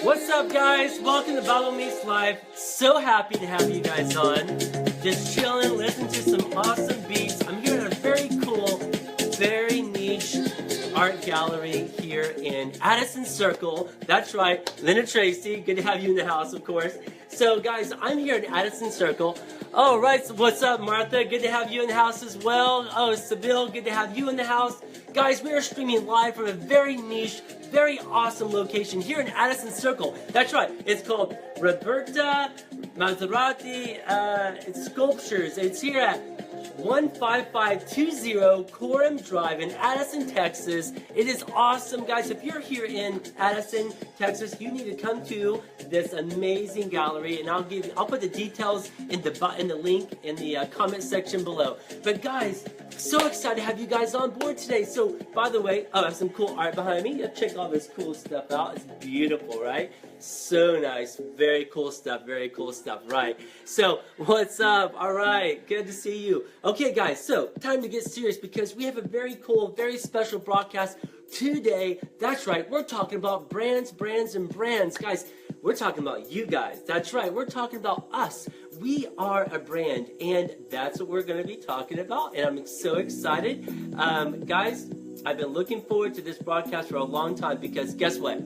What's up, guys? Welcome to Bible Meets Live. So happy to have you guys on. Just chilling, listening to some awesome beats. I'm here at a very cool, very niche art gallery here in Addison Circle. That's right, Linda Tracy. Good to have you in the house, of course. So, guys, I'm here in Addison Circle. Oh, right. So what's up, Martha? Good to have you in the house as well. Oh, Seville, good to have you in the house. Guys, we are streaming live from a very niche, very awesome location here in Addison Circle. That's right. It's called Roberta Maserati Sculptures. It's here at 15520 Coram Drive in Addison, Texas. It is awesome, guys. If you're here in Addison, Texas, you need to come to this amazing gallery, and I'll put the details in the link in the comment section below. But guys, so excited to have you guys on board today. So, by the way, I have some cool art behind me. Check all this cool stuff out. It's beautiful, right? So nice. Very cool stuff. Very cool stuff. Right. So, what's up? All right. Good to see you. Okay, guys. So, time to get serious because we have a very cool, very special broadcast today. That's right. We're talking about brands, and brands. Guys, we're talking about you guys. That's right. We're talking about us. We are a brand, and that's what we're going to be talking about, and I'm so excited. Guys, I've been looking forward to this broadcast for a long time because guess what?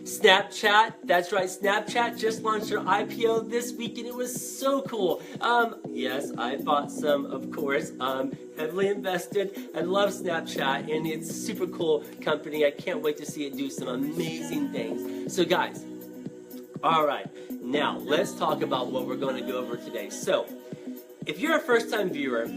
Snapchat, that's right, Snapchat just launched their IPO this week, and it was so cool. Yes, I bought some, of course, heavily invested. I love Snapchat, and it's a super cool company. I can't wait to see it do some amazing things. So guys, all right, now let's talk about what we're going to go over today. So, if you're a first-time viewer,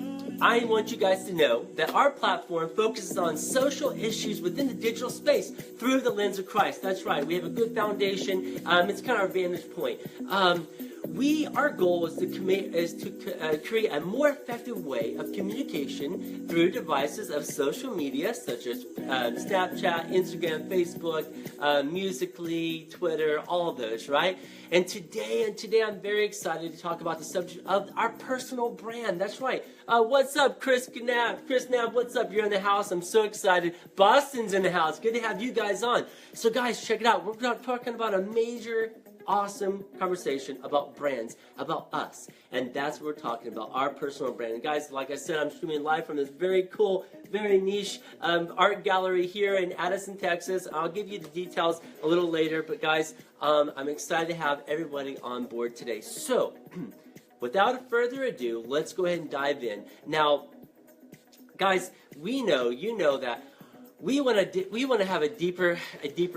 I want you guys to know that our platform focuses on social issues within the digital space through the lens of Christ. That's right. We have a good foundation. It's kind of our vantage point. Our goal is to create a more effective way of communication through devices of social media such as Snapchat, Instagram, Facebook, Musical.ly, Twitter, all of those, right? And today I'm very excited to talk about the subject of our personal brand. That's right. What's up, Chris Knapp? Chris Knapp, what's up? You're in the house. I'm so excited. Boston's in the house. Good to have you guys on. So, guys, check it out. We're talking about a major, awesome conversation about brands, about us. And that's what we're talking about, our personal brand. And guys, like I said, I'm streaming live from this very cool, very niche art gallery here in Addison, Texas. I'll give you the details a little later. But guys, I'm excited to have everybody on board today. So, without further ado, let's go ahead and dive in. Now, guys, you know that we want to have a deeper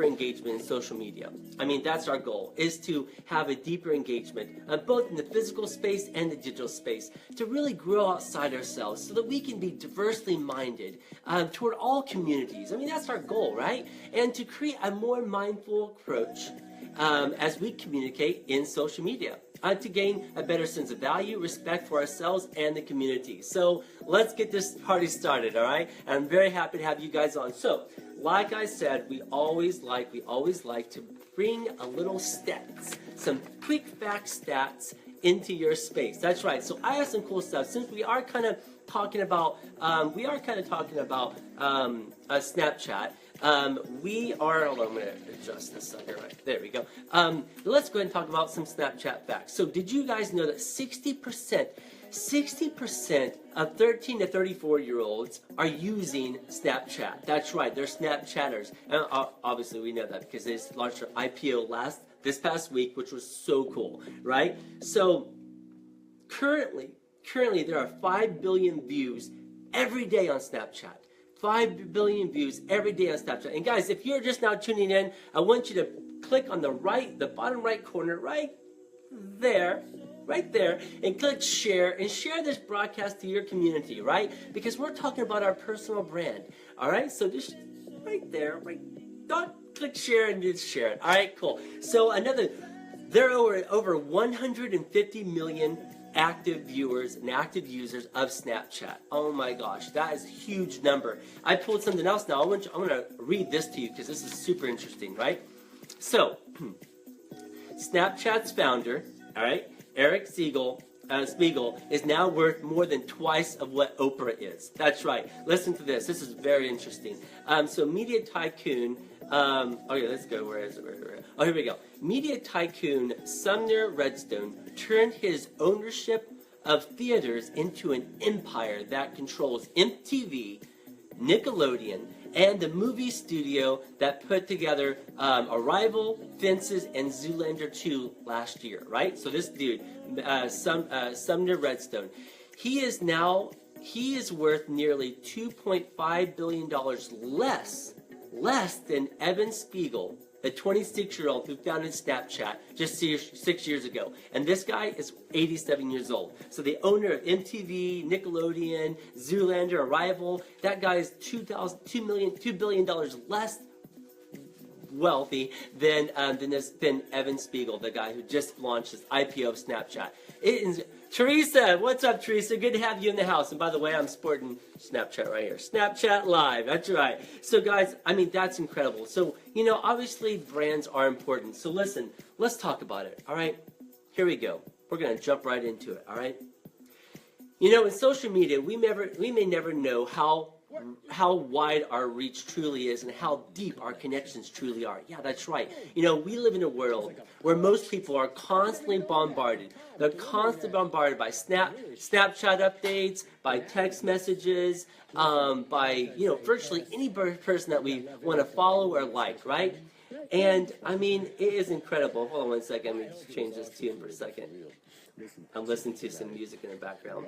engagement in social media. I mean, that's our goal, is to have a deeper engagement, both in the physical space and the digital space, to really grow outside ourselves so that we can be diversely minded toward all communities. I mean, that's our goal, right? And to create a more mindful approach as we communicate in social media. To gain a better sense of value, respect for ourselves and the community. So let's get this party started, all right? And I'm very happy to have you guys on. So, like I said, we always like to bring a little stats, some quick fact stats into your space. That's right. So I have some cool stuff. Since we are kind of talking about Snapchat. Hold on, I'm going to adjust this up here, right? There we go. Let's go ahead and talk about some Snapchat facts. So did you guys know that 60% of 13 to 34-year-olds are using Snapchat? That's right, they're Snapchatters. And obviously we know that because they launched their IPO this past week, which was so cool, right? So currently there are 5 billion views every day on Snapchat. 5 billion views every day on Snapchat. And guys, if you're just now tuning in, I want you to click on the bottom right corner, right there, and click share, and share this broadcast to your community, right? Because we're talking about our personal brand, all right? So just right there, click share and just share it. All right, cool. So there are over 150 million active viewers and active users of Snapchat. Oh my gosh, that is a huge number. I pulled something else now. I'm going to read this to you because this is super interesting, right? So, Snapchat's founder, all right, Eric Siegel, Spiegel is now worth more than twice of what Oprah is. That's right. Listen to this. This is very interesting. So media tycoon. Okay, let's go. Where is it? Oh, here we go. Media tycoon Sumner Redstone turned his ownership of theaters into an empire that controls MTV, Nickelodeon, and the movie studio that put together Arrival, Fences, and Zoolander 2 last year, right? So this dude, Sumner Redstone, he is worth nearly $2.5 billion less than Evan Spiegel, the 26-year-old who founded Snapchat just 6 years ago. And this guy is 87 years old. So the owner of MTV, Nickelodeon, Zoolander, Arrival, that guy is $2 billion less wealthy than Evan Spiegel, the guy who just launched his IPO of Snapchat. Teresa, what's up, Teresa? Good to have you in the house. And by the way, I'm sporting Snapchat right here. Snapchat Live, that's right. So guys, I mean, that's incredible. So, obviously brands are important. So listen, let's talk about it, all right? Here we go. We're going to jump right into it, all right? In social media, we may never know how wide our reach truly is and how deep our connections truly are. Yeah, that's right. We live in a world where most people are constantly bombarded. They're constantly bombarded by Snapchat updates, by text messages, by, virtually any person that we want to follow or like, right? And, I mean, it is incredible. Hold on one second. Let me just change this tune for a second. I'm listening to some music in the background.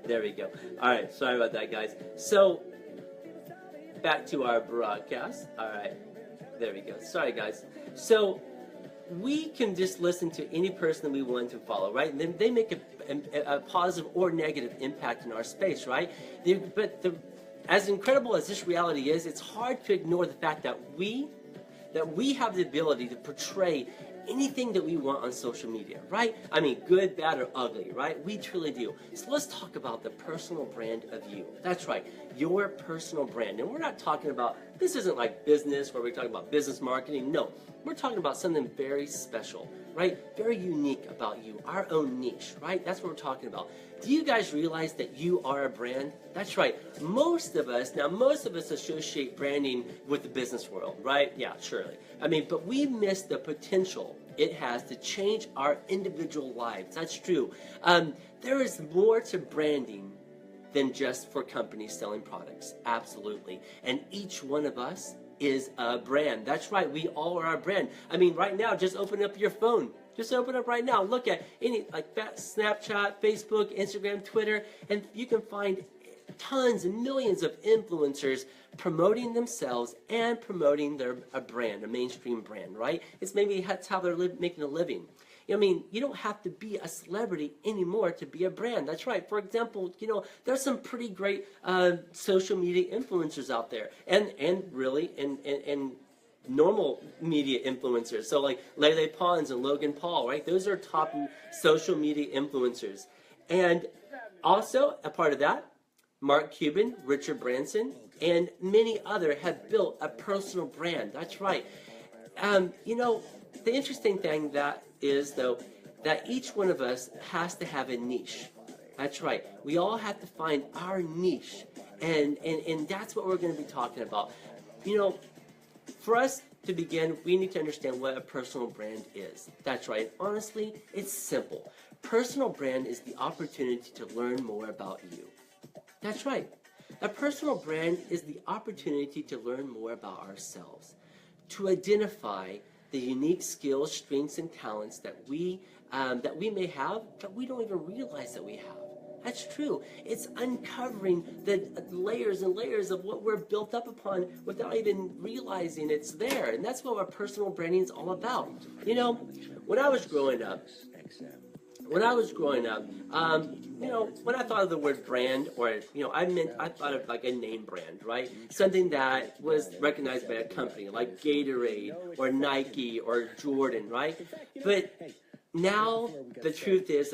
There we go. All right, sorry about that, guys. So, back to our broadcast. All right, there we go. Sorry, guys. So, we can just listen to any person that we want to follow, right? And then they make a positive or negative impact in our space, right? As incredible as this reality is, it's hard to ignore the fact that we have the ability to portray anything that we want on social media, right? I mean, good, bad, or ugly, right? We truly do. So let's talk about the personal brand of you. That's right, your personal brand. And we're not talking about, this isn't like business where we're talking about business marketing. No, we're talking about something very special, right? Very unique about you, our own niche, right? That's what we're talking about. Do you guys realize that you are a brand? That's right. Most of us associate branding with the business world, right? Yeah, surely. I mean, but we miss the potential it has to change our individual lives. That's true. There is more to branding than just for companies selling products. Absolutely. And each one of us is a brand. That's right. We all are a brand. I mean, right now, just open up your phone. Just open up right now. Look at any Snapchat, Facebook, Instagram, Twitter, and you can find tons and millions of influencers promoting themselves and promoting a brand, a mainstream brand, right? It's maybe that's how they're making a living. I mean, you don't have to be a celebrity anymore to be a brand. That's right. For example, there's some pretty great social media influencers out there, and normal media influencers. So like Lele Pons and Logan Paul, right? Those are top social media influencers. And also, a part of that, Mark Cuban, Richard Branson, and many other have built a personal brand. That's right. The interesting thing that is, though, that each one of us has to have a niche. That's right. We all have to find our niche. And that's what we're going to be talking about. For us to begin, we need to understand what a personal brand is. That's right. Honestly, it's simple. Personal brand is the opportunity to learn more about you. That's right. A personal brand is the opportunity to learn more about ourselves, to identify the unique skills, strengths, and talents that we may have, but we don't even realize that we have. That's true. It's uncovering the layers and layers of what we're built up upon without even realizing it's there. And that's what our personal branding is all about. When I was growing up, when I thought of the word brand, or I thought of like a name brand, right? Something that was recognized by a company like Gatorade or Nike or Jordan, right? But now the truth is,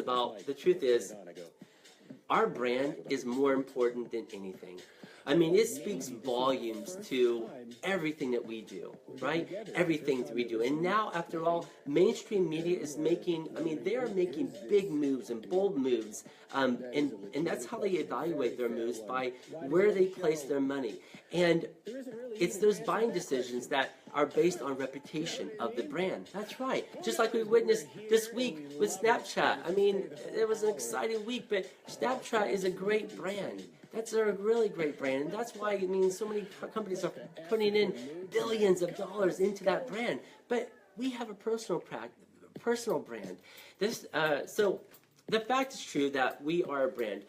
our brand is more important than anything. I mean, it speaks volumes to everything that we do, right? Everything that we do. And now, after all, mainstream media is making, I mean, they are making big moves and bold moves. And that's how they evaluate their moves, by where they place their money. And it's those buying decisions that are based on reputation of the brand. That's right. Just like we witnessed this week with Snapchat. I mean, it was an exciting week, but Snapchat is a great brand. That's a really great brand, and that's why, I mean, so many companies are putting in billions of dollars into that brand. But we have a personal brand. So the fact is true that we are a brand.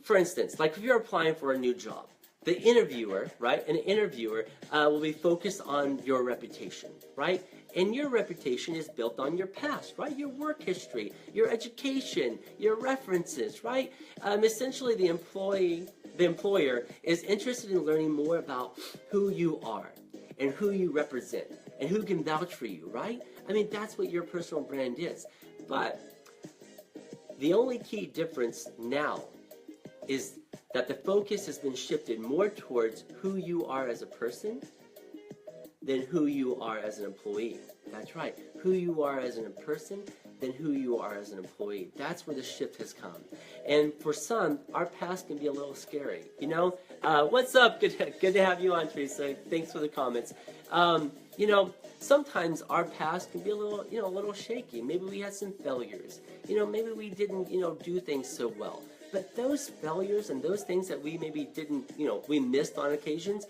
For instance, like if you're applying for a new job, the interviewer, right? An interviewer will be focused on your reputation, right? And your reputation is built on your past, right? Your work history, your education, your references, right? Essentially, the employer is interested in learning more about who you are and who you represent and who can vouch for you, right? I mean, that's what your personal brand is. But the only key difference now is that the focus has been shifted more towards who you are as a person than who you are as an employee. That's right. Who you are as a person than who you are as an employee. That's where the shift has come. And for some, our past can be a little scary. You know, what's up? Good to have you on, Teresa. Thanks for the comments. You know, sometimes our past can be a little shaky. Maybe we had some failures. You know, maybe we didn't, do things so well. But those failures and those things that we maybe didn't, we missed on occasions,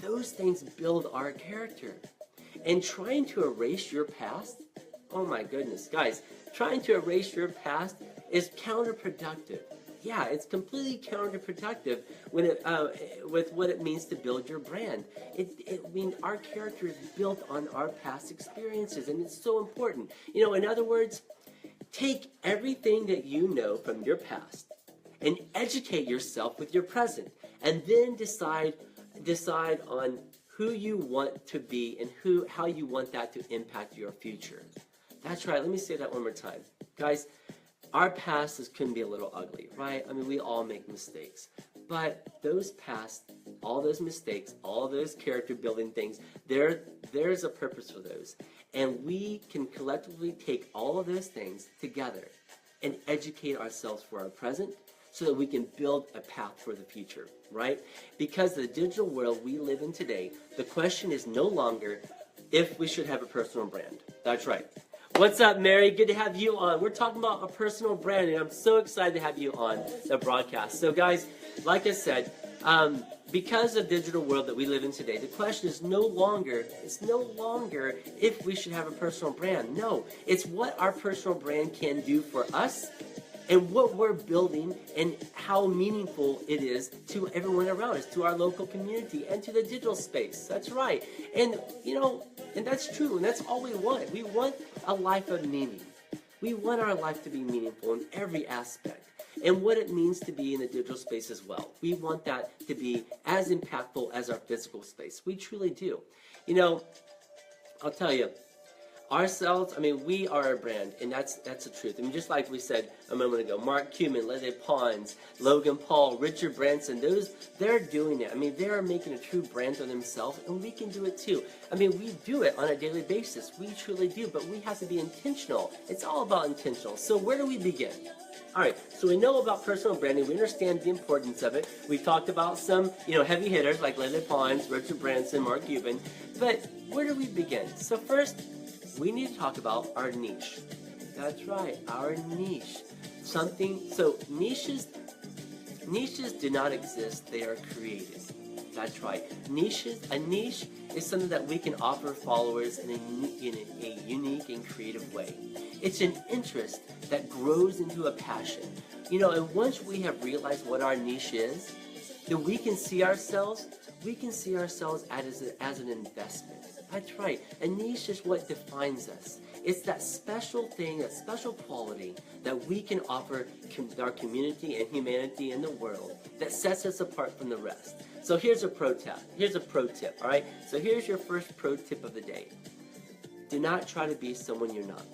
those things build our character. And trying to erase your past, oh my goodness, guys, trying to erase your past is counterproductive. Yeah, it's completely counterproductive when with what it means to build your brand. I mean, our character is built on our past experiences, and it's so important. In other words, take everything that you know from your past and educate yourself with your present, and then decide on who you want to be and how you want that to impact your future. That's right. Let me say that one more time. Guys, our past can be a little ugly, right? I mean, we all make mistakes. But those past, all those mistakes, all those character building things, there's a purpose for those. And we can collectively take all of those things together and educate ourselves for our present, so that we can build a path for the future, right? Because the digital world we live in today, the question is no longer if we should have a personal brand. That's right. What's up, Mary? Good to have you on. We're talking about a personal brand, and I'm so excited to have you on the broadcast. So, guys, like I said, because of the digital world that we live in today, the question is no longer if we should have a personal brand. No, it's what our personal brand can do for us and what we're building and how meaningful it is to everyone around us, to our local community, and to the digital space. That's right. And, and that's true, and that's all we want. We want a life of meaning. We want our life to be meaningful in every aspect, and what it means to be in the digital space as well. We want that to be as impactful as our physical space. We truly do. I'll tell you, ourselves, I mean, we are a brand, and that's the truth. I mean, just like we said a moment ago, Mark Cuban, Leslie Pons, Logan Paul, Richard Branson, they're doing it. I mean, they are making a true brand for themselves, and we can do it too. I mean, we do it on a daily basis. We truly do, but we have to be intentional. It's all about intentional. So where do we begin? All right, so we know about personal branding. We understand the importance of it. We talked about some, heavy hitters like Leslie Pons, Richard Branson, Mark Cuban. But where do we begin? So first, we need to talk about our niche. That's right, our niche. So niches do not exist, they are created. That's right. A niche is something that we can offer followers in a unique and creative way. It's an interest that grows into a passion. And once we have realized what our niche is, then we can see ourselves as an investment. That's right. A niche is what defines us. It's that special thing, that special quality that we can offer our community and humanity in the world that sets us apart from the rest. So here's a pro tip, all right? So here's your first pro tip of the day. Do not try to be someone you're not.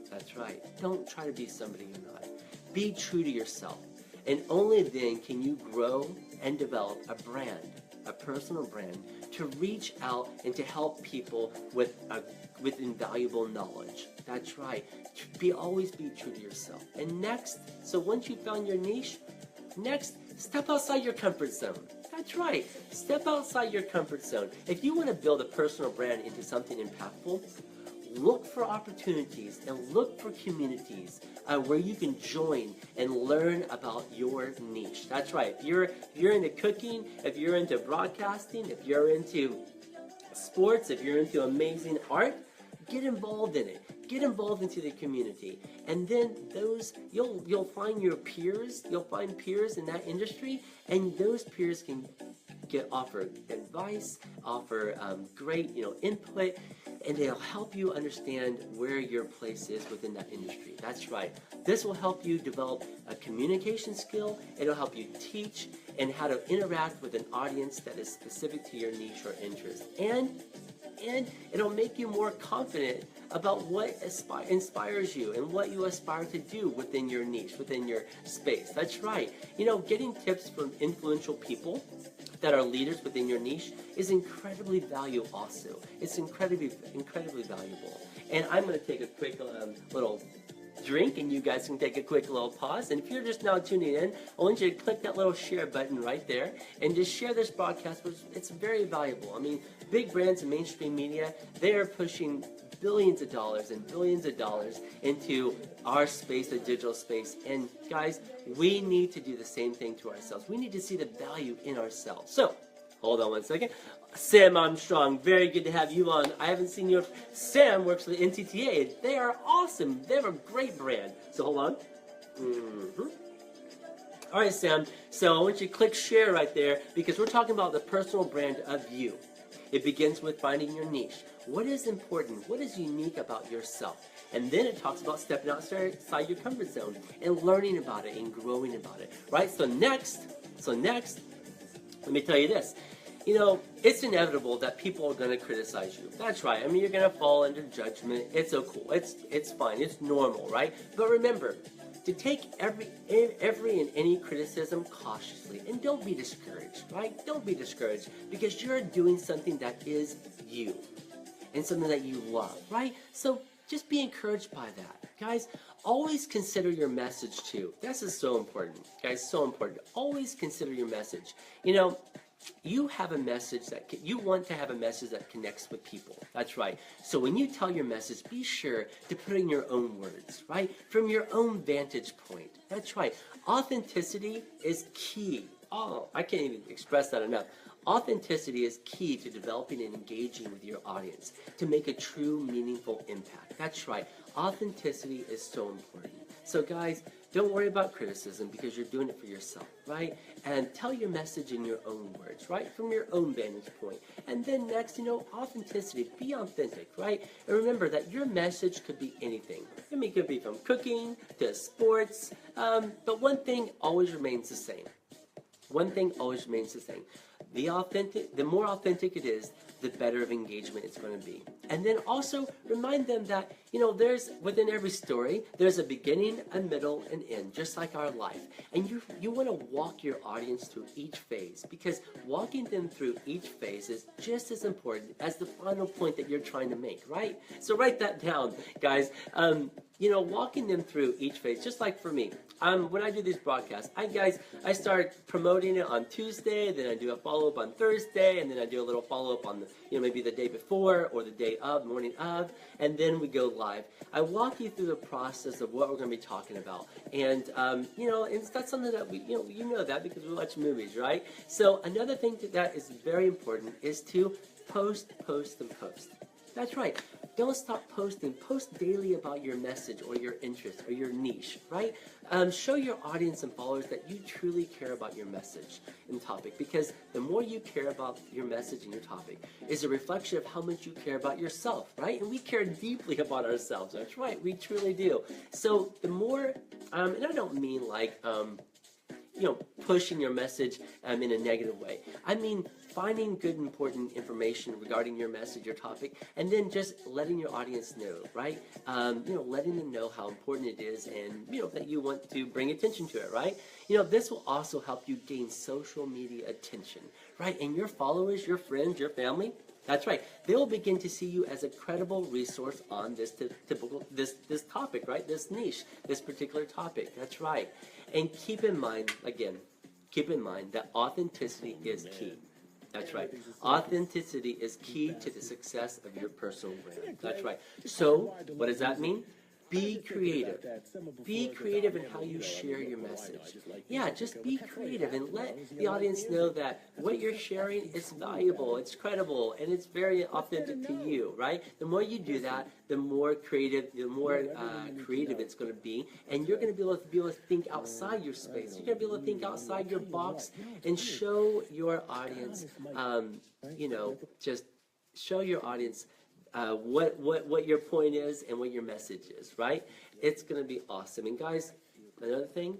That's right. Don't try to be somebody you're not. Be true to yourself. And only then can you grow and develop a brand, a personal brand, to reach out and to help people with invaluable knowledge. That's right. Always be true to yourself. And next, so once you found your niche, next, step outside your comfort zone. That's right. Step outside your comfort zone. If you want to build a personal brand into something impactful, look for opportunities and look for communities where you can join and learn about your niche. That's right. If you're into cooking, if you're into broadcasting, if you're into sports, if you're into amazing art, get involved in it. Get involved into the community, and then you'll find your peers. You'll find peers in that industry, and those peers can offer advice, offer great input, and they'll help you understand where your place is within that industry. That's right. This will help you develop a communication skill. It'll help you teach and how to interact with an audience that is specific to your niche or interest, and it'll make you more confident about what inspires you and what you aspire to do within your niche, within your space. That's right. Getting tips from influential people that are leaders within your niche is incredibly valuable also. It's incredibly valuable. And I'm going to take a quick little drink, and you guys can take a quick little pause. And if you're just now tuning in, I want you to click that little share button right there and just share this broadcast, which it's very valuable. I mean, big brands and mainstream media, they are pushing billions of dollars and billions of dollars into our space, the digital space. And guys, we need to do the same thing to ourselves. We need to see the value in ourselves. So, hold on one second. Sam Armstrong, very good to have you on. I haven't seen you. Sam works for the NCTA. They are awesome. They have a great brand. So hold on. All right, Sam. So I want you to click share right there because we're talking about the personal brand of you. It begins with finding your niche. What is important? What is unique about yourself? And then it talks about stepping outside your comfort zone and learning about it and growing about it. Right? So next, let me tell you this. It's inevitable that people are going to criticize you. That's right. I mean, you're going to fall under judgment. It's so cool. It's fine. It's normal, right? But remember to take every and any criticism cautiously, and don't be discouraged, right? Don't be discouraged because you're doing something that is you and something that you love, right? So just be encouraged by that. Guys, always consider your message too. This is so important, guys, so important. Always consider your message. You have a message you want to have a message that connects with people. That's right. So when you tell your message, be sure to put in your own words, right? From your own vantage point. That's right. Authenticity is key. Oh, I can't even express that enough. Authenticity is key to developing and engaging with your audience to make a true, meaningful impact. That's right. Authenticity is so important. So guys, don't worry about criticism because you're doing it for yourself, right? And tell your message in your own words, right? From your own vantage point. And then next, authenticity. Be authentic, right? And remember that your message could be anything. I mean, it could be from cooking to sports. But one thing always remains the same. One thing always remains the same. The more authentic it is, the better of engagement it's going to be. And then also remind them that, there's within every story, there's a beginning, a middle, and end, just like our life. And you want to walk your audience through each phase because walking them through each phase is just as important as the final point that you're trying to make, right? So write that down, guys. Walking them through each phase, just like for me. When I do these broadcasts, I start promoting it on Tuesday, then I do a follow-up on Thursday, and then I do a little follow-up on maybe the day before or the day of, morning of, and then we go live. I walk you through the process of what we're going to be talking about, and and that's something that we, you know that because we watch movies, right? So another thing that is very important is to post. That's right. Don't stop posting. Post daily about your message or your interest or your niche, right? Show your audience and followers that you truly care about your message and topic because the more you care about your message and your topic is a reflection of how much you care about yourself, right? And we care deeply about ourselves. That's right. We truly do. So the more, and I don't mean like, pushing your message in a negative way. I mean, finding good, important information regarding your message, your topic, and then just letting your audience know, right? Letting them know how important it is, and that you want to bring attention to it, right? This will also help you gain social media attention, right? And your followers, your friends, your family, that's right, they will begin to see you as a credible resource on this this topic, right? This niche, this particular topic. That's right. And keep in mind, again, that authenticity is key. That's right. Authenticity is key to the success of your personal brand. That's right. So, what does that mean? Be creative. Be creative in how you share your message. Yeah, just be creative and let the audience know that what you're sharing is valuable, it's credible, and it's very authentic to you, right? The more you do that, the more creative it's going to be, and you're going to be able to think outside your space. You're going to be able to think outside your box and show your audience, just show your audience what your point is and what your message is, right? It's going to be awesome. And guys, another thing,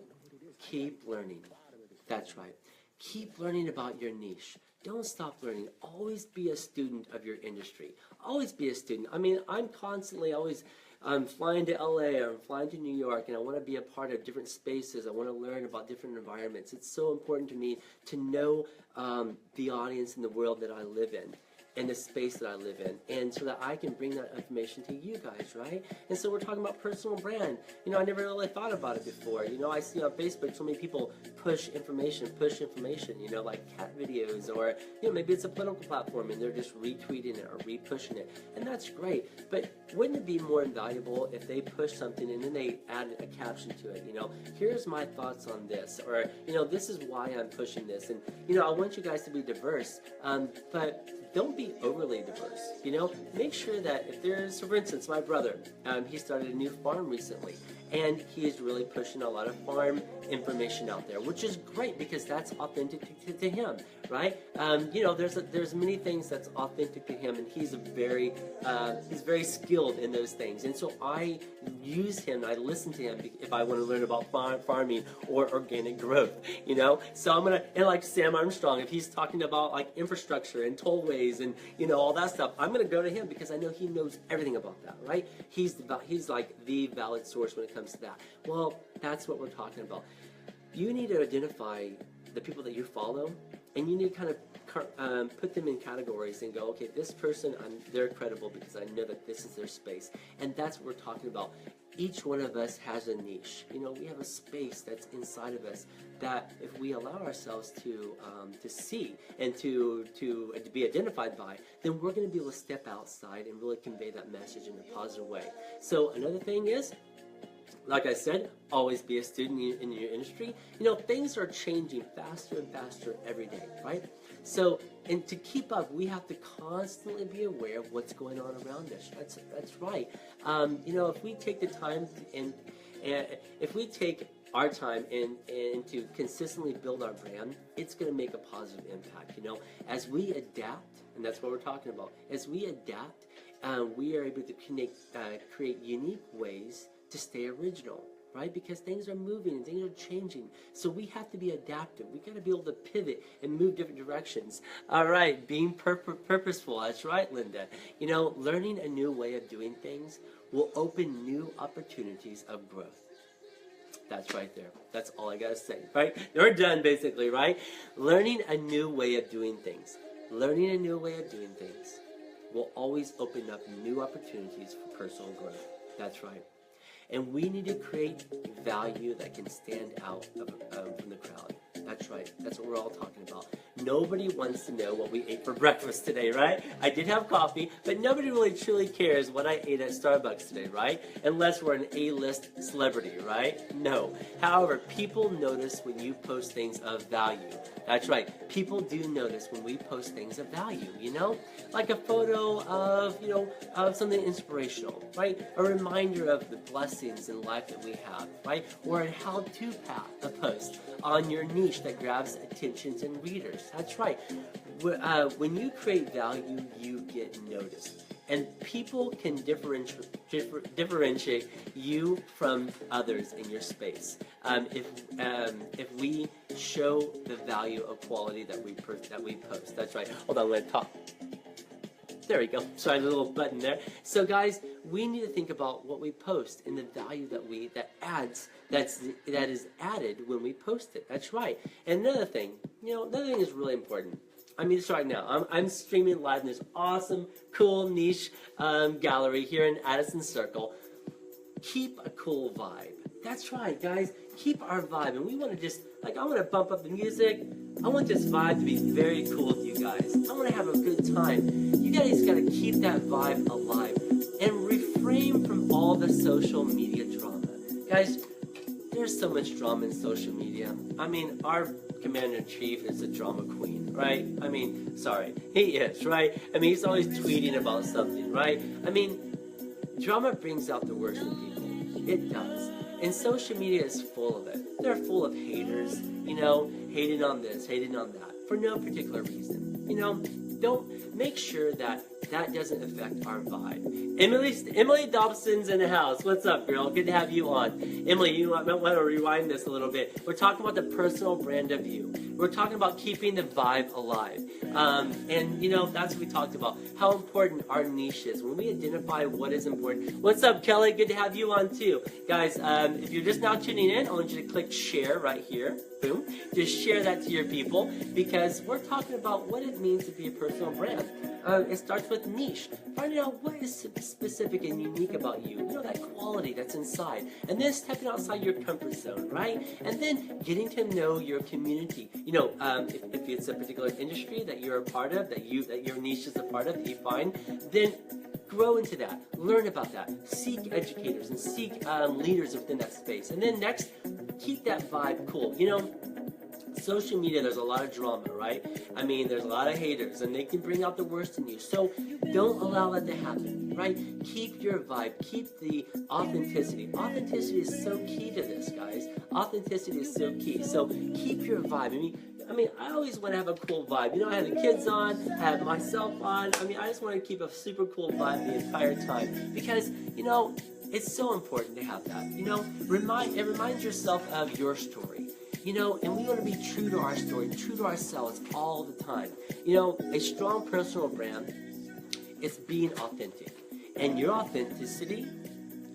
keep learning. That's right. Keep learning about your niche. Don't stop learning. Always be a student of your industry. Always be a student. I mean, I'm constantly always flying to LA, or I'm flying to New York, and I want to be a part of different spaces. I want to learn about different environments. It's so important to me to know the audience in the world that I live in the space that I live in, and so that I can bring that information to you guys, right? And so we're talking about personal brand. I never really thought about it before. I see on Facebook so many people push information, like cat videos, or maybe it's a political platform and they're just retweeting it or repushing it, and that's great. But wouldn't it be more invaluable if they push something and then they add a caption to it? Here's my thoughts on this, or this is why I'm pushing this, and I want you guys to be diverse, but don't be overly diverse. Make sure that if there's, so for instance, my brother, he started a new farm recently, and he is really pushing a lot of farm information out there, which is great because that's authentic to him, right? There's many things that's authentic to him, and he's very skilled in those things, and so I use him, I listen to him if I want to learn about farming or organic growth, So I'm gonna, and like Sam Armstrong, if he's talking about like infrastructure and tollways and all that stuff, I'm gonna go to him because I know he knows everything about that, right? He's like the valid source when it comes to that. Well, that's what we're talking about. You need to identify the people that you follow, and you need to kind of put them in categories and go, okay, this person, they're credible because I know that this is their space, and that's what we're talking about. Each one of us has a niche. We have a space that's inside of us that if we allow ourselves to see and to be identified by, then we're going to be able to step outside and really convey that message in a positive way. So another thing is, like I said, always be a student in your industry. Things are changing faster and faster every day, right? So, and to keep up, we have to constantly be aware of what's going on around us. That's right. If we take the time and if we take our time and to consistently build our brand, it's going to make a positive impact. As we adapt, and that's what we're talking about. As we adapt, we are able to create unique ways to stay original, right? Because things are moving and things are changing. So we have to be adaptive. We got to be able to pivot and move different directions. All right, being purposeful. That's right, Linda. Learning a new way of doing things will open new opportunities of growth. That's right there. That's all I got to say, right? We're done, basically, right? Learning a new way of doing things. Learning a new way of doing things will always open up new opportunities for personal growth. That's right. And we need to create value that can stand out from the crowd. That's right. That's what we're all talking about. Nobody wants to know what we ate for breakfast today, right? I did have coffee, but nobody really truly cares what I ate at Starbucks today, right? Unless we're an A-list celebrity, right? No. However, people notice when you post things of value. That's right. People do notice when we post things of value, Like a photo of, of something inspirational, right? A reminder of the blessings in life that we have, right? Or a how-to post on your niche that grabs attentions and readers. That's right. When you create value, you get noticed. and people can differentiate you from others in your space if we show the value of quality that we post. That's right. Hold on, I'm going to talk. There we go. Sorry, a little button there. So guys, we need to think about what we post and the value that is added when we post it. That's right. And another thing is really important. I mean, just right now, I'm streaming live in this awesome, cool, niche gallery here in Addison Circle. Keep a cool vibe. That's right, guys. Keep our vibe. And we want to just, I want to bump up the music. I want this vibe to be very cool with you guys. I want to have a good time. You guys got to keep that vibe alive and refrain from all the social media drama. Guys, there's so much drama in social media. I mean, our Commander-in-Chief is a drama queen, right? I mean, sorry, he is, right? I mean, he's always tweeting about something, right? I mean, drama brings out the worst in people. It does. And social media is full of it. They're full of haters, hating on this, hating on that, for no particular reason. Don't make sure that doesn't affect our vibe. Emily Dobson's in the house. What's up, girl? Good to have you on. Emily, you might want to rewind this a little bit. We're talking about the personal brand of you. We're talking about keeping the vibe alive. That's what we talked about. How important our niche is. When we identify what is important. What's up, Kelly? Good to have you on too. Guys, if you're just now tuning in, I want you to click share right here. Boom. Just share that to your people because we're talking about what it means to be a personal brand. It starts with niche. Finding out what is specific and unique about you. That quality that's inside. And then stepping outside your comfort zone, right? And then getting to know your community. If it's a particular industry that you're a part of, that your niche is a part of, that you find, then grow into that. Learn about that. Seek educators and seek leaders within that space. And then next, keep that vibe cool. Social media, there's a lot of drama, right? I mean, there's a lot of haters, and they can bring out the worst in you. So don't allow that to happen, right? Keep your vibe. Keep the authenticity. Authenticity is so key to this, guys. Authenticity is so key. So keep your vibe. I mean, I always want to have a cool vibe. I have the kids on, I have myself on. I mean, I just want to keep a super cool vibe the entire time because, it's so important to have that. It reminds yourself of your story. And we want to be true to our story, true to ourselves all the time. A strong personal brand is being authentic. And your authenticity,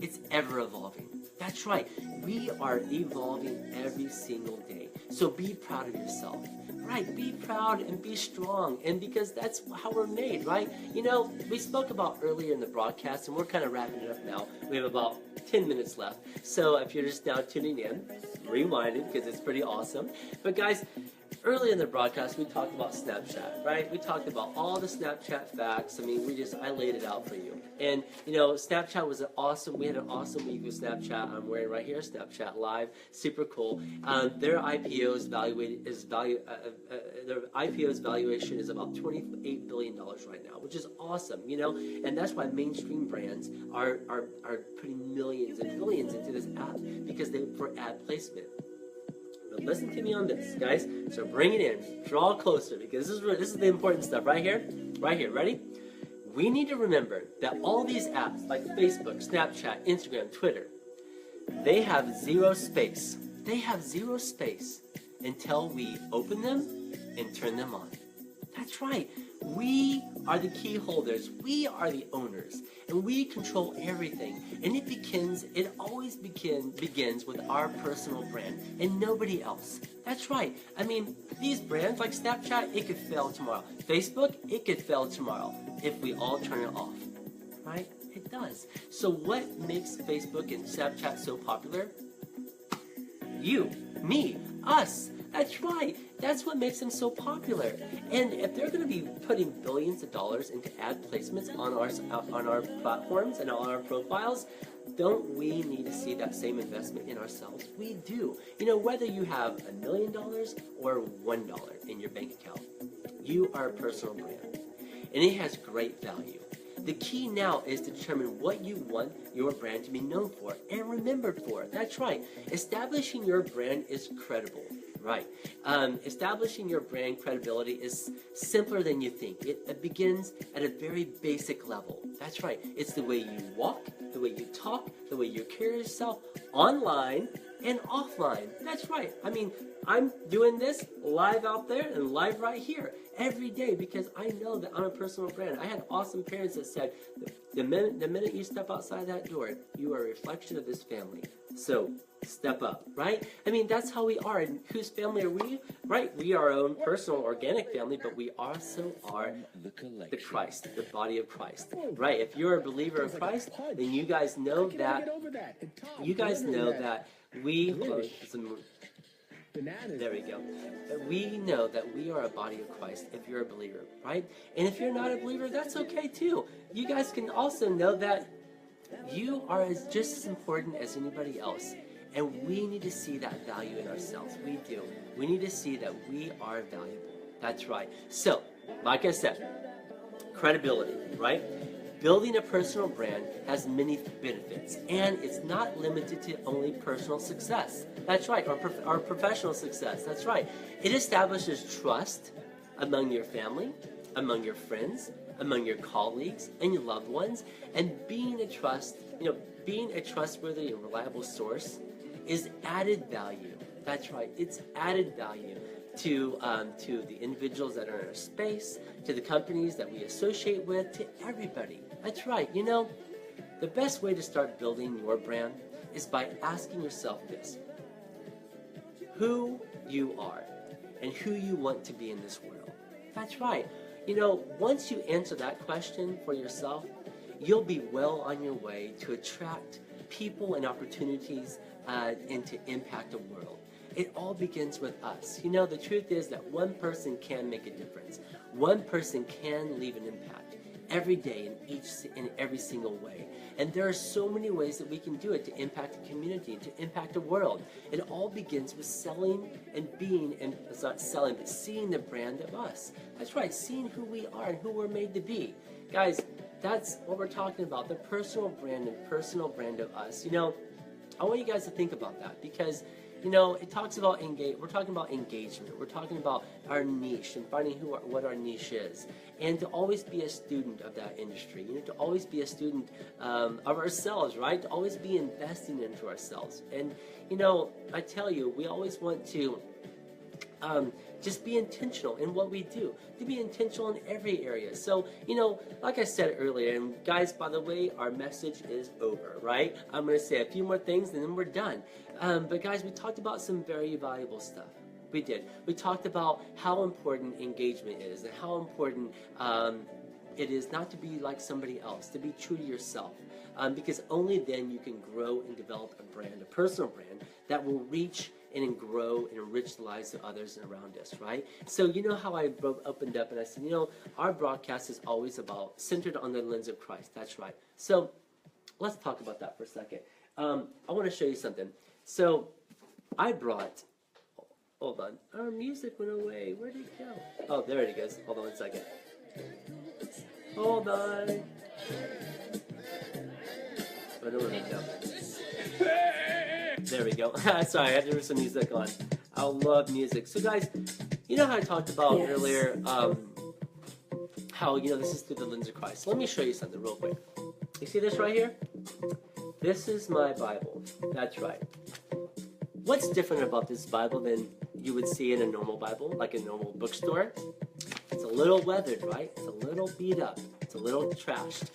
it's ever evolving. That's right. We are evolving every single day. So be proud of yourself. Right, be proud and be strong, and because that's how we're made, right? We spoke about earlier in the broadcast, and we're kind of wrapping it up now. We have about 10 minutes left, so if you're just now tuning in, rewind it because it's pretty awesome. But guys, earlier in the broadcast, we talked about Snapchat, right? We talked about all the Snapchat facts. I mean, I laid it out for you. And, Snapchat was we had an awesome week with Snapchat. I'm wearing right here, Snapchat Live. Super cool. Their IPO's valuation is about $28 billion right now, which is awesome, and that's why mainstream brands are putting millions and billions into this app because for ad placement. But listen to me on this, guys. So bring it in, draw closer, because this is the important stuff right here. Ready? We need to remember that all these apps like Facebook, Snapchat, Instagram, Twitter, they have zero space. They have zero space until we open them and turn them on. That's right. We are the key holders. We are the owners, and we control everything. And it always begins with our personal brand and nobody else. That's right. I mean, these brands like Snapchat, it could fail tomorrow. Facebook, it could fail tomorrow if we all turn it off. Right? It does. So what makes Facebook and Snapchat so popular? You, me, us. That's right. That's what makes them so popular. And if they're going to be putting billions of dollars into ad placements on our platforms and on our profiles, don't we need to see that same investment in ourselves? We do. Whether you have $1 million or $1 in your bank account, you are a personal brand, and it has great value. The key now is to determine what you want your brand to be known for and remembered for. That's right. Establishing your brand is credible, right. Establishing your brand credibility is simpler than you think. It begins at a very basic level. That's right. It's the way you walk, the way you talk, the way you carry yourself online and offline. That's right. I mean, I'm doing this live out there and live right here every day because I know that I'm a personal brand. I had awesome parents that said, the minute you step outside that door, you are a reflection of this family. So step up, right? I mean, that's how we are. And whose family are we? Right? We are our own personal organic family, but we also are the Christ, the body of Christ, right? If you're a believer in Christ, then you guys know that we, there we go. We know that we are a body of Christ if you're a believer, right? And if you're not a believer, that's okay too. You guys can also know that you are just as important as anybody else. And we need to see that value in ourselves. We do. We need to see that we are valuable. That's right. So, like I said, credibility, right? Building a personal brand has many benefits, and it's not limited to only personal success. That's right, or professional success. That's right. It establishes trust among your family, among your friends, among your colleagues and your loved ones, and being a trustworthy and reliable source is added value. That's right. It's added value to the individuals that are in our space, to the companies that we associate with, to everybody. That's right. You know, the best way to start building your brand is by asking yourself this: who you are and who you want to be in this world. That's right. You know, once you answer that question for yourself, you'll be well on your way to attract people and opportunities and to impact the world. It all begins with us. You know, the truth is that one person can make a difference. One person can leave an impact every day in every single way. And there are so many ways that we can do it to impact the community, to impact the world. It all begins with selling and being, and it's not selling, but seeing the brand of us. That's right, seeing who we are and who we're made to be. Guys, that's what we're talking about, the personal brand and personal brand of us. You know, I want you guys to think about that because, you know, it talks about we're talking about engagement. We're talking about our niche and finding what our niche is. And to always be a student of that industry. You know, to always be a student of ourselves, right? To always be investing into ourselves. And, you know, I tell you, we always want to just be intentional in what we do, to be intentional in every area. So, you know, like I said earlier, and guys, by the way, our message is over, right? I'm going to say a few more things and then we're done. But guys, we talked about some very valuable stuff. We did. We talked about how important engagement is and how important it is not to be like somebody else, to be true to yourself. Because only then you can grow and develop a brand, a personal brand, that will reach and grow and enrich the lives of others around us, right? So you know how I opened up and I said, you know, our broadcast is always about centered on the lens of Christ. That's right. So let's talk about that for a second. I want to show you something. So I brought, hold on, our music went away. Where did it go? Oh, there it goes. Hold on 1 second. Hold on. Oh, no, no. There we go. Sorry, I had to have some music on. I love music. So guys, you know how I talked about earlier how, you know, this is through the lens of Christ. Let me show you something real quick. You see this right here? This is my Bible. That's right. What's different about this Bible than you would see in a normal Bible, like a normal bookstore? It's a little weathered, right? It's a little beat up. It's a little trashed.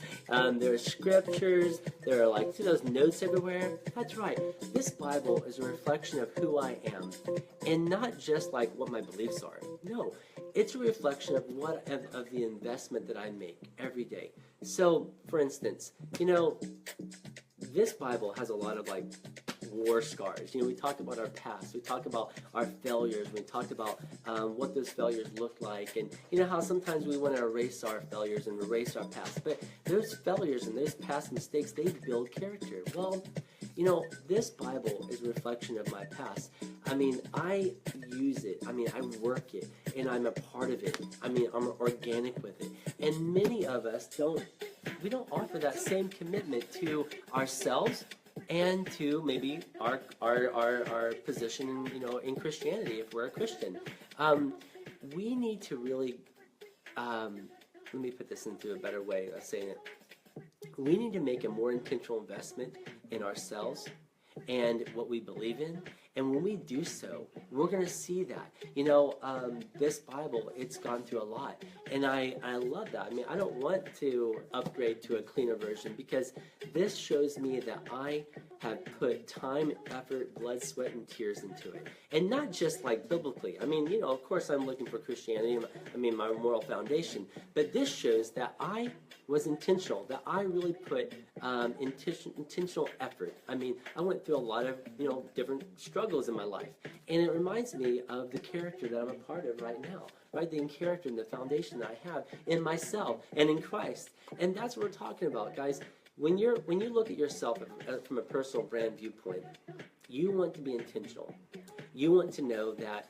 There are scriptures. There are, like, see those notes everywhere? That's right. This Bible is a reflection of who I am, and not just like what my beliefs are. No, it's a reflection of of the investment that I make every day. So, for instance, you know, this Bible has a lot of, like, war scars. You know, we talked about our past. We talked about our failures. We talked about what those failures look like. And you know how sometimes we want to erase our failures and erase our past. But those failures and those past mistakes, they build character. Well, you know, this Bible is a reflection of my past. I mean, I use it. I mean, I work it. And I'm a part of it. I mean, I'm organic with it. And many of us don't offer that same commitment to ourselves and to maybe our position in, in Christianity if we're a Christian. We need to really, let me put this into a better way of saying it. We need to make a more intentional investment in ourselves and what we believe in. And when we do so, we're going to see that. This Bible, it's gone through a lot. And I love that. I mean, I don't want to upgrade to a cleaner version because this shows me that I have put time, effort, blood, sweat, and tears into it. And not just like biblically. I mean, of course I'm looking for Christianity, my moral foundation. But this shows that I was intentional, that I really put intentional effort. I mean, I went through a lot of, different struggles in my life. And it reminds me of the character that I'm a part of right now, right? The character and the foundation that I have in myself and in Christ. And that's what we're talking about, guys. When you look at yourself from a personal brand viewpoint, you want to be intentional. You want to know that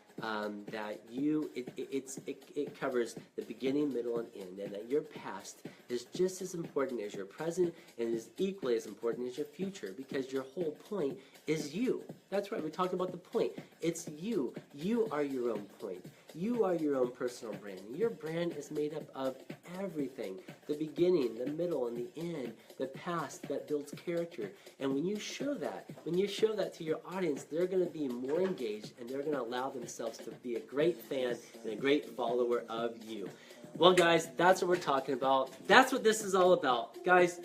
it covers the beginning, middle, and end, and that your past is just as important as your present and is equally as important as your future, because your whole point is you. That's right, we talked about the point. It's you. You are your own point. You are your own personal brand. Your brand is made up of everything. The beginning, the middle, and the end. The past that builds character. And when you show that to your audience, they're going to be more engaged and they're going to allow themselves to be a great fan and a great follower of you. Well, guys, that's what we're talking about. That's what this is all about. Guys,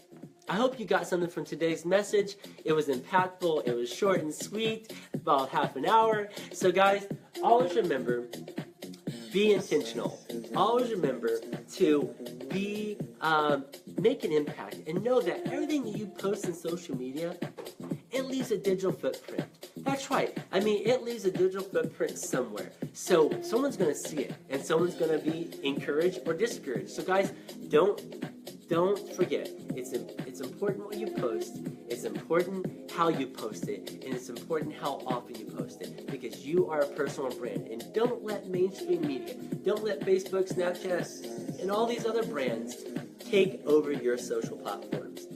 I hope you got something from today's message. It was impactful. It was short and sweet, about half an hour. So, guys, always remember, be intentional. Always remember to make an impact and know that everything that you post on social media, it leaves a digital footprint. That's right. I mean, it leaves a digital footprint somewhere. So someone's going to see it, and someone's going to be encouraged or discouraged. So guys, don't forget. It's important what you post. It's important how you post it, and it's important how often you post it, because you are a personal brand. And don't let mainstream media, don't let Facebook, Snapchat, and all these other brands take over your social platforms.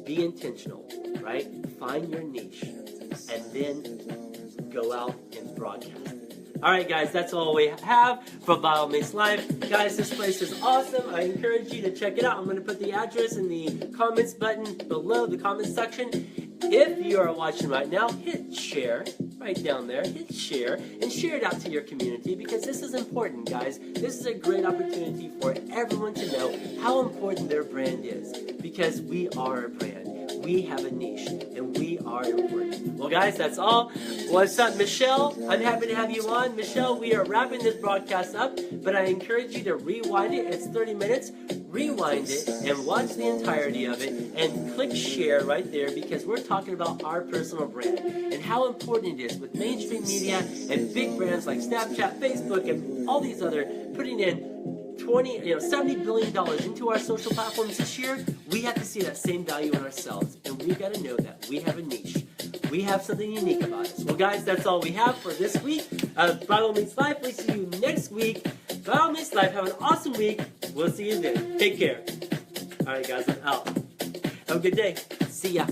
Be intentional, right? Find your niche, and then go out and broadcast it. All right, guys, that's all we have for Bible Meets Life. Guys, this place is awesome. I encourage you to check it out. I'm going to put the address in the comments button below, the comments section. If you are watching right now, hit share right down there. Hit share and share it out to your community, because this is important, guys. This is a great opportunity for everyone to know how important their brand is, because we are a brand. We have a niche, and we are important. Well, guys, that's all. What's up, Michelle? I'm happy to have you on. Michelle, we are wrapping this broadcast up, but I encourage you to rewind it. It's 30 minutes. Rewind it and watch the entirety of it, and click share right there, because we're talking about our personal brand and how important it is with mainstream media and big brands like Snapchat, Facebook, and all these other putting in $70 billion into our social platforms this year. We have to see that same value in ourselves, and we've got to know that we have a niche. We have something unique about us. Well, guys, that's all we have for this week of Bible Meets Life. We'll see you next week. Bible Meets Life. Have an awesome week. We'll see you then. Take care. All right, guys, I'm out. Have a good day. See ya.